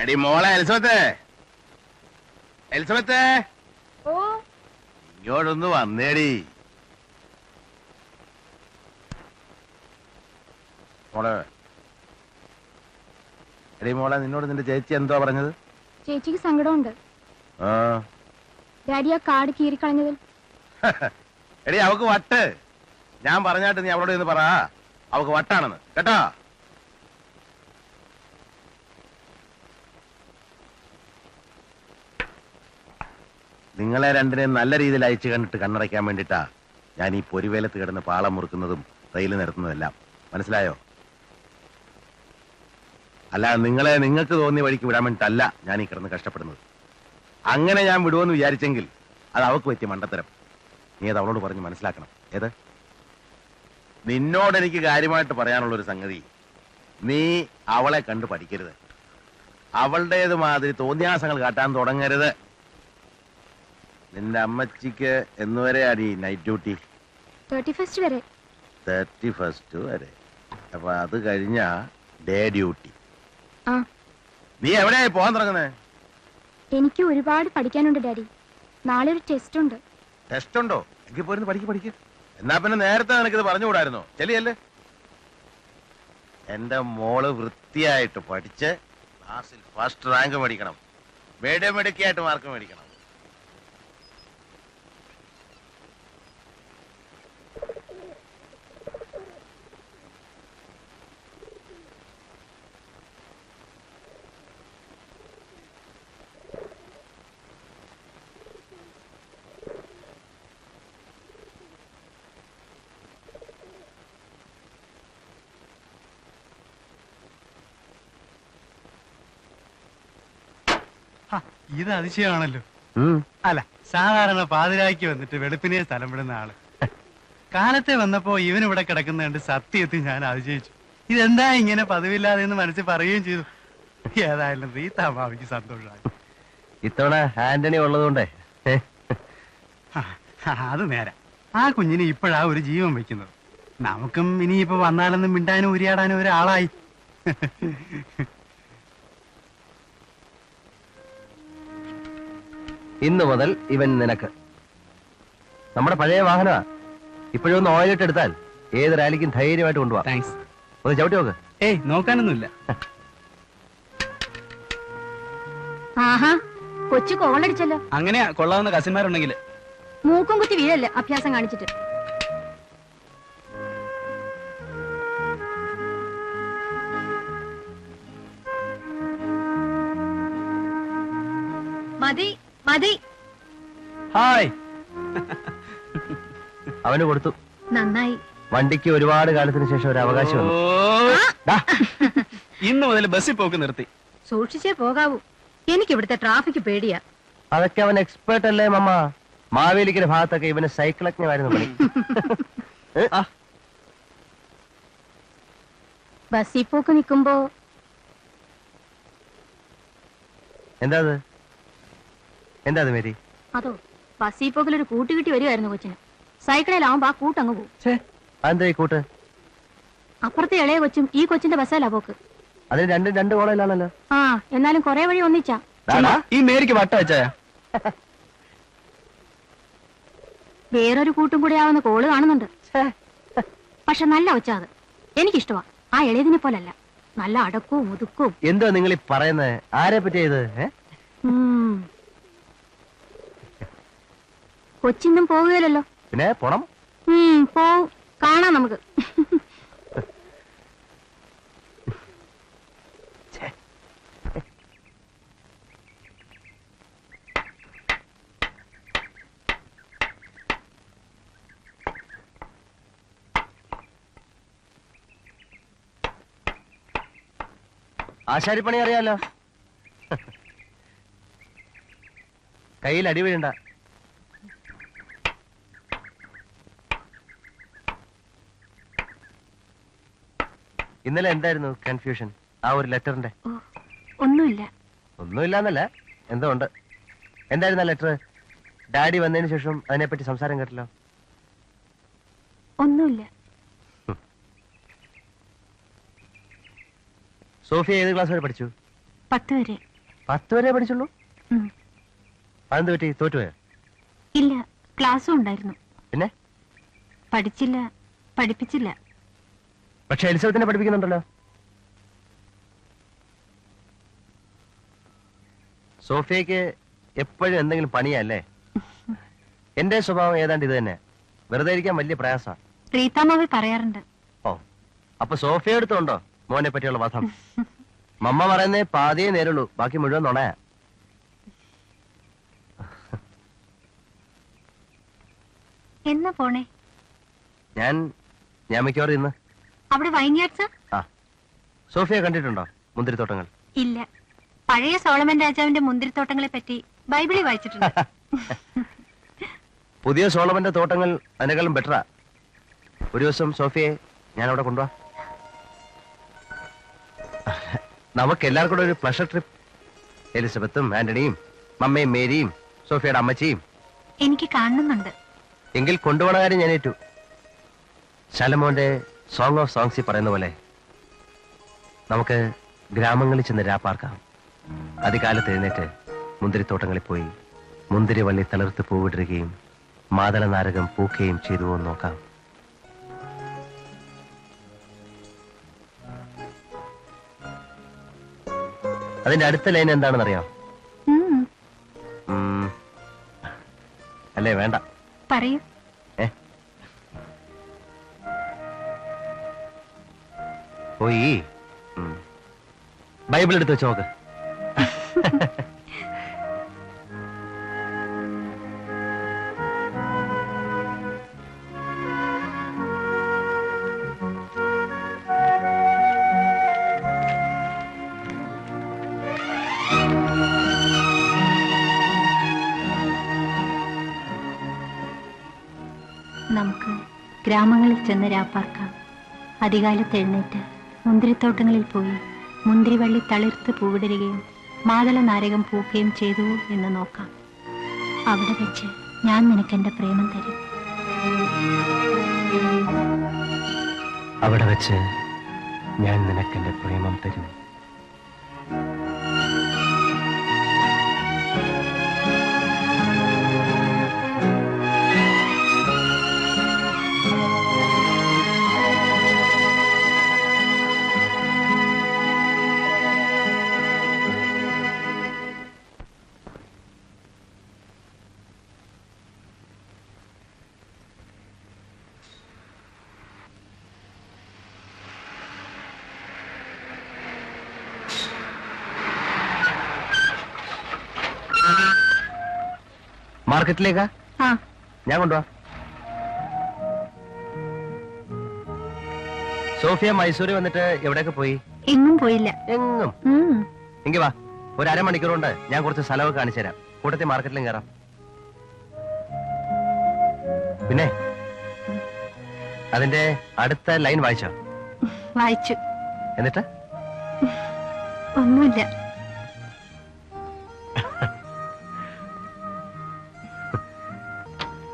എടി മോളെ Elizabeth, Elizabeth ഇങ്ങോട്ടൊന്ന് വന്നേടി. മോളെ, എടി മോളെ, നിന്നോട് നിന്റെ ചേച്ചി എന്തോ പറഞ്ഞത്? ചേച്ചിക്ക് സങ്കടമുണ്ട്. ഡാഡി ആ കാർഡ് കീറിക്കളഞ്ഞതിൽ. എടി അവക്ക് വട്ട്. ഞാൻ പറഞ്ഞാട്ട് നീ അവളോട് എന്ന് പറ അവക്ക് വട്ടാണെന്ന്, കേട്ടോ? നിങ്ങളെ രണ്ടിനെയും നല്ല രീതിയിൽ അയച്ചു കണ്ടിട്ട് കണ്ണടയ്ക്കാൻ വേണ്ടിട്ടാ ഞാൻ ഈ പൊരിവേലത്ത് കിടന്ന് പാളം മുറുക്കുന്നതും റെയിൽ നിരത്തുന്നതെല്ലാം. മനസ്സിലായോ? അല്ലാതെ നിങ്ങളെ നിങ്ങൾക്ക് തോന്നിയ വഴിക്ക് വിടാൻ വേണ്ടിട്ടല്ല ഞാൻ ഈ കിടന്ന് കഷ്ടപ്പെടുന്നത്. അങ്ങനെ ഞാൻ വിടുമെന്ന് വിചാരിച്ചെങ്കിൽ അത് അവക്ക് പറ്റിയ മണ്ടത്തരം. നീ അത് അവളോട് പറഞ്ഞ് മനസ്സിലാക്കണം. ഏത്? നിന്നോട് എനിക്ക് കാര്യമായിട്ട് പറയാനുള്ളൊരു സംഗതി, നീ അവളെ കണ്ട് പഠിക്കരുത്. അവളുടേത് മാതിരി തോന്നിയാസങ്ങൾ കാട്ടാൻ തുടങ്ങരുത്. നിന്റെ അമ്മച്ചിക്ക് എന്നുവരെയാണ് ഈ നൈറ്റ് ഡ്യൂട്ടി? 31 വരെ. 31 വരെ. അപ്പൊ അത് കഴിഞ്ഞ ഡേ ഡ്യൂട്ടി. നീ എവിടെയായി പോകാൻ തുടങ്ങുന്നത്? എനിക്ക് ഒരുപാട് പഠിക്കാനുണ്ട് ഡാഡി. നാളെ ഒരു ടെസ്റ്റ് ഉണ്ട്. ടെസ്റ്റ് ഉണ്ടോ? എങ്കിൽ പോരുന്ന് പഠിക്കും. എന്നാ പിന്നെ നേരത്തെ നിനക്കിത് പറഞ്ഞുകൂടായിരുന്നോ? ചെല്ലിയല്ലേ. എന്റെ മോള് വൃത്തിയായിട്ട് പഠിച്ച് ക്ലാസ്സിൽ ഫസ്റ്റ് റാങ്ക് മേടിക്കണം. മെടുക്കിയായിട്ട് മാർക്ക് മേടിക്കണം. ഇത് അതിശയമാണല്ലോ. അല്ല, സാധാരണ പാതിരാക്കി വന്നിട്ട് വെളുപ്പിനെ സ്ഥലം വിടുന്ന ആള് കാലത്തെ വന്നപ്പോ ഇവനിവിടെ കിടക്കുന്നുണ്ട്. സത്യത്തിൽ ഞാൻ അതിശയിച്ചു. ഇതെന്താ ഇങ്ങനെ പതിവില്ലാതെ എന്ന് മനസ്സിൽ പറയുകയും ചെയ്തു. ഏതായാലും റീത്താമാവിക്ക് സന്തോഷമായി. ഇത്തവണ ആന്റണി ഉള്ളതുകൊണ്ടേ. അത് നേരെ. ആ കുഞ്ഞിന് ഇപ്പോഴാ ഒരു ജീവൻ വെക്കുന്നത്. നമുക്കും ഇനിയിപ്പോ വന്നാലൊന്നും മിണ്ടാനും ഉരിയാടാനും ഒരാളായി. ഇന്നു മുതൽ ഇവൻ നിനക്ക്. നമ്മുടെ പഴയ വാഹനമാ. ഇപ്പോഴും ഒന്ന് ഓയിലിട്ട് എടുത്താൽ ഏത് റാലിക്കും ധൈര്യമായിട്ട് കൊണ്ടുപോവാം. താങ്ക്സ്. ഒന്ന് ചവിട്ടി നോക്ക്. ഏയ്, നോക്കാനൊന്നുമില്ല. ആഹാ, കൊച്ചു കോളടിച്ചല്ലോ. അങ്ങനെയാ കൊള്ളാവുന്ന കസിന്മാരുണ്ടെങ്കിൽ. മൂക്കും കുത്തി വീഴല്ലേ അഭ്യാസം കാണിച്ചിട്ട്. മതി മതി. ഹായ്. അവന് കൊടുത്തു. നന്നായി. വണ്ടിക്ക് ഒരുപാട് കാലത്തിന് ശേഷം ഒരു അവകാശം വന്നു. ഇന്ന് മുതൽ ബസ്സിൽ പോക്ക് നിർത്തി. സൂക്ഷിച്ചേ പോകാവൂ. എനിക്ക് ഇവിടുത്തെ ട്രാഫിക് പേടിയാ. അതൊക്കെ അവൻ എക്സ്പേർട്ട് അല്ലേ മമ്മ. മാവേലിക്കര ഭാഗത്തൊക്കെ ഇവന് സൈക്കിളജ്ഞമായിരുന്നു പണി. ബസ്സിൽ പോക്ക് നിൽക്കുമ്പോ എന്താ മേരി? അതോ, ബസ്സിൽ പോക്കിലൊരു കൂട്ടുകിട്ടി വരുമായിരുന്നു കൊച്ചിന്. സൈക്കിളിലാവുമ്പോ ആ കൂട്ടങ്ങ് പോകും. അതെന്താ ഈ കൂട്ട്? അപ്പുറത്തെ ഇളയ കൊച്ചും ഈ കൊച്ചിന്റെ ബസ്സല്ല പോക്ക്. അതിന് രണ്ടും രണ്ട് കോളയിലാണല്ലോ. ആ, എന്നാലും കൊറേ വഴി ഒന്നിച്ചാ. ഈ മേരിക്ക് വട്ട വെച്ചാ വേറൊരു കൂട്ടും കൂടെ ആവുന്ന കോള് കാണുന്നുണ്ട്. പക്ഷെ നല്ല ഒച്ച അത്. എനിക്കിഷ്ടമാ. ആ ഇളയതിനെ പോലല്ല. നല്ല അടക്കവും ഒതുക്കവും. എന്തോ നിങ്ങൾ ഈ പറയുന്നത്? ആരെ പറ്റിയ ഇത്? കൊച്ചിന്നും പോകുകയല്ലോ. പിന്നെ പോണം. പോവും. കാണാം നമുക്ക്. ആശാരിപ്പണി അറിയാലോ. കയ്യിൽ അടി വീഴണ്ട. ഇന്നലെ എന്തായിരുന്നു കൺഫ്യൂഷൻ ആ ഒരു ലെറ്ററിന്റെ? ഒന്നുമില്ലാന്നല്ല, എന്തോ ഉണ്ട്. എന്തായിരുന്നു ആ ലെറ്റർ? ഡാഡി വന്നതിന് ശേഷം അതിനെപ്പറ്റി സംസാരം കേട്ടല്ലോ. ഒന്നുമില്ല. സോഫിയ ഏത് ക്ലാസ് വരെ പഠിച്ചു? 10 വരെ. 10 വരെ പഠിച്ചുള്ളൂ? ഉം. അതെന്ത് പറ്റി? തോറ്റുപോയോ? ഇല്ല, ക്ലാസ്സും ഉണ്ടായിരുന്നു. പിന്നെ? പഠിച്ചില്ല, പഠിപ്പിച്ചില്ല. പക്ഷെ എലിസബത്തിനെ പഠിപ്പിക്കുന്നുണ്ടല്ലോ. സോഫിയക്ക് എപ്പോഴും എന്തെങ്കിലും പണിയല്ലേ? എന്റെ സ്വഭാവം ഏതാണ്ട് ഇത് തന്നെ. വെറുതെ ഇരിക്കാൻ വലിയ പ്രയാസമാണ്. റീതാമാവി പറയാറുണ്ട്. ഓ, അപ്പൊ സോഫിയ എടുത്തുണ്ടോ മോനെ പറ്റിയുള്ള വധം? മമ്മ പറയുന്നേ പാതിയേ നേരുള്ളൂ, ബാക്കി മുഴുവൻ നുണയാ. എന്നാ പോണേ? ഞാൻ മിക്കവാറും ഇന്ന്. അവിടെ വൈൻയാർഡ്സാ? ആ, സോഫിയ കണ്ടിട്ടുണ്ടോ മുന്തിരിത്തോട്ടങ്ങൾ? ഇല്ല. പഴയ സോളമൻ രാജാവിന്റെ മുന്തിരിത്തോട്ടങ്ങളെ പറ്റി ബൈബിളിൽ വായിച്ചിട്ടുണ്ട്. പുതിയ സോളമന്റെ തോട്ടങ്ങൾ അതിനേക്കാളും ബെറ്ററാ. ഒരു ദിവസം സോഫിയെ ഞാൻ അവിടെ കൊണ്ടുപോവാ. നമുക്ക് എല്ലാവർക്കും കൂടെ ഒരു പ്ലഷർ ട്രിപ്പ്. എലിസബത്തും ആന്റണിയും മമ്മയും മേരിയും സോഫിയയുടെ അമ്മച്ചിയും. എനിക്ക് കാണുന്നുണ്ട്. എങ്കിൽ കൊണ്ടുപോണ കാര്യം ഞാൻ ഏറ്റു. ശലമോന്റെ സോങ് ഓഫ് സോങ്സിൽ പറയുന്ന പോലെ നമുക്ക് ഗ്രാമങ്ങളിൽ ചെന്ന് രാപ്പാർക്കാം. അതികാലത്ത് എഴുന്നേറ്റ് മുന്തിരിത്തോട്ടങ്ങളിൽ പോയി മുന്തിരി വള്ളി തളിർത്ത് പൂവിടുകയും മാതള നാരകം പൂക്കുകയും ചെയ്തുവോ നോക്കാം. അതിന്റെ അടുത്ത ലൈൻ എന്താണെന്നറിയാം? അല്ലേ? വേണ്ട, പറയൂ. പോയി ബൈബിൾ എടുത്ത് വെച്ച് നോക്ക്. നമുക്ക് ഗ്രാമങ്ങളിൽ ചെന്ന് രാപ്പാർക്കാം. അതികാലത്ത് എഴുന്നേറ്റ് മുന്തിരിത്തോട്ടങ്ങളിൽ പോയി മുന്തിരിവള്ളി തളിർത്ത് പൂവിടരുകയും മാതള നാരകം പൂക്കുകയും ചെയ്തു എന്ന് നോക്കാം. അവിടെ വെച്ച് ഞാൻ നിനക്കെന്റെ പ്രേമം തരും. അവിടെ വെച്ച് ഞാൻ നിനക്കെന്റെ പ്രേമം തരും. മാർക്കറ്റിലേക്കാ? ഞാൻ കൊണ്ടുപോവാ. സോഫിയ മൈസൂരിൽ വന്നിട്ട് എവിടെയൊക്കെ പോയി? എങ്ങും പോയില്ല. എങ്ങും? എങ്കി വാ, ഒരു അരമണിക്കൂർ കൊണ്ട് ഞാൻ കുറച്ച് സ്ഥലമൊക്കെ കാണിച്ചു തരാം. കൂട്ടത്തിൽ മാർക്കറ്റിലും കയറാം. പിന്നെ അതിന്റെ അടുത്ത ലൈൻ വായിച്ചോ? വായിച്ചു. എന്നിട്ട്? ഒന്നുമില്ല.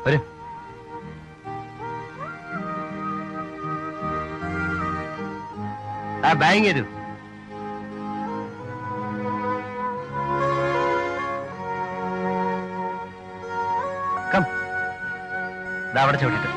ഒരു ആ ബാങ്ക് തരൂ. കം, അവിടെ ചവിട്ടിട്ട്